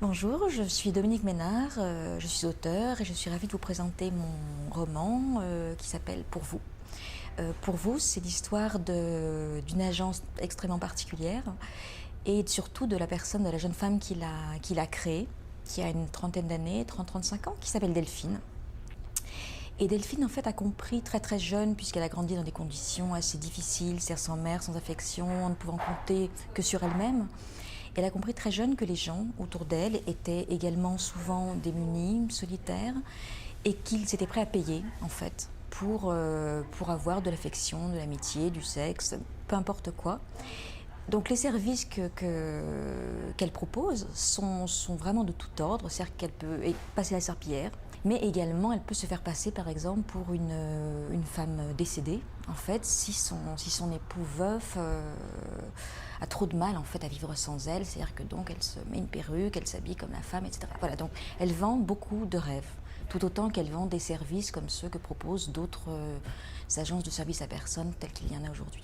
Bonjour, je suis Dominique Ménard, je suis auteure et je suis ravie de vous présenter mon roman qui s'appelle Pour vous. Pour vous, c'est l'histoire d'une agence extrêmement particulière et surtout de la personne, de la jeune femme qui l'a créée, qui a une trentaine d'années, 30-35 ans, qui s'appelle Delphine. Et Delphine, en fait, a compris très très jeune, puisqu'elle a grandi dans des conditions assez difficiles, c'est-à-dire sans mère, sans affection, ne pouvant compter que sur elle-même. Elle a compris très jeune que les gens autour d'elle étaient également souvent démunis, solitaires, et qu'ils étaient prêts à payer, en fait, pour avoir de l'affection, de l'amitié, du sexe, peu importe quoi. Donc les services qu'elle propose sont vraiment de tout ordre, c'est-à-dire qu'elle peut passer la serpillière, mais également elle peut se faire passer par exemple pour une femme décédée, en fait, si son époux veuf a trop de mal en fait à vivre sans elle, c'est-à-dire que donc elle se met une perruque, elle s'habille comme la femme, etc. Voilà, donc elle vend beaucoup de rêves, tout autant qu'elle vend des services comme ceux que proposent d'autres agences de services à personne telles qu'il y en a aujourd'hui.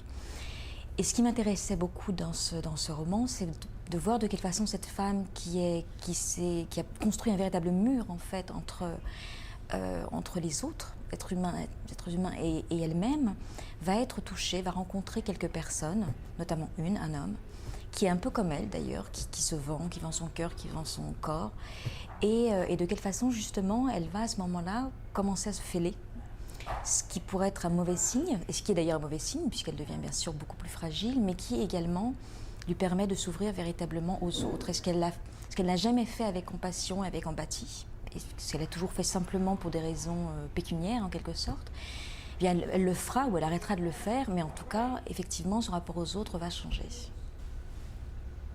Et ce qui m'intéressait beaucoup dans ce roman, c'est de voir de quelle façon cette femme qui a construit un véritable mur en fait entre les autres, êtres humains et elle-même, va être touchée, va rencontrer quelques personnes, notamment un homme, qui est un peu comme elle d'ailleurs, qui se vend, qui vend son cœur, qui vend son corps, et de quelle façon justement elle va à ce moment-là commencer à se fêler. Ce qui pourrait être un mauvais signe, et ce qui est d'ailleurs un mauvais signe, puisqu'elle devient bien sûr beaucoup plus fragile, mais qui également lui permet de s'ouvrir véritablement aux autres. Et ce qu'elle n'a jamais fait avec compassion et avec empathie, et ce qu'elle a toujours fait simplement pour des raisons pécuniaires en quelque sorte, eh bien elle le fera ou elle arrêtera de le faire, mais en tout cas, effectivement, son rapport aux autres va changer.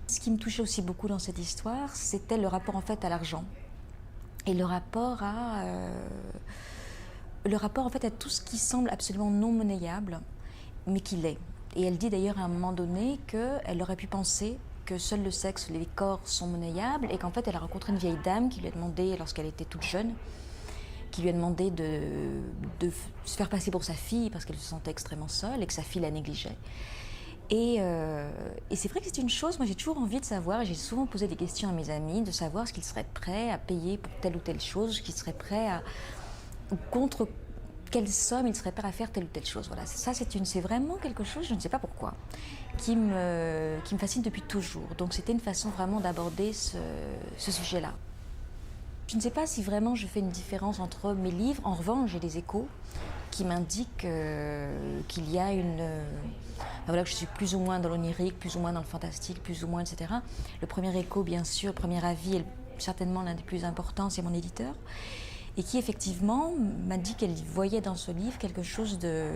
Ce qui me touchait aussi beaucoup dans cette histoire, c'était le rapport en fait à l'argent et le rapport en fait à tout ce qui semble absolument non monnayable, mais qui l'est. Et elle dit d'ailleurs à un moment donné qu'elle aurait pu penser que seul le sexe, les corps sont monnayables, et qu'en fait elle a rencontré une vieille dame qui lui a demandé, lorsqu'elle était toute jeune, qui lui a demandé de se faire passer pour sa fille parce qu'elle se sentait extrêmement seule et que sa fille la négligeait. Et c'est vrai que c'est une chose, moi j'ai toujours envie de savoir, et j'ai souvent posé des questions à mes amis, de savoir ce qu'ils seraient prêts à payer pour telle ou telle chose, ce qu'ils seraient prêts à... contre quelle somme ils seraient prêts à faire telle ou telle chose. Voilà, ça c'est vraiment quelque chose, je ne sais pas pourquoi, qui me fascine depuis toujours. Donc c'était une façon vraiment d'aborder ce sujet-là. Je ne sais pas si vraiment je fais une différence entre mes livres. En revanche, j'ai des échos qui m'indiquent qu'il y a voilà, que je suis plus ou moins dans l'onirique, plus ou moins dans le fantastique, plus ou moins, etc. Le premier écho, bien sûr, le premier avis est certainement l'un des plus importants, c'est mon éditeur. Et qui effectivement m'a dit qu'elle voyait dans ce livre quelque chose de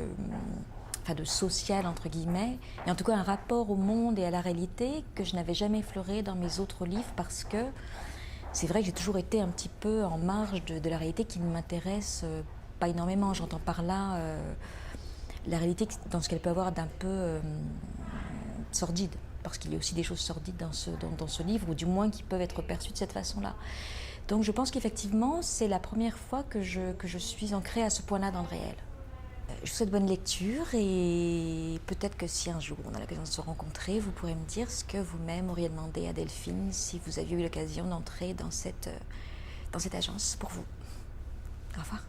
social entre guillemets, et en tout cas un rapport au monde et à la réalité que je n'avais jamais effleuré dans mes autres livres, parce que c'est vrai que j'ai toujours été un petit peu en marge de la réalité qui ne m'intéresse pas énormément. J'entends par là la réalité dans ce qu'elle peut avoir d'un peu sordide, parce qu'il y a aussi des choses sordides dans ce livre, ou du moins qui peuvent être perçues de cette façon-là. Donc je pense qu'effectivement, c'est la première fois que je suis ancrée à ce point-là dans le réel. Je vous souhaite bonne lecture, et peut-être que si un jour on a l'occasion de se rencontrer, vous pourrez me dire ce que vous-même auriez demandé à Delphine si vous aviez eu l'occasion d'entrer dans cette agence pour vous. Au revoir.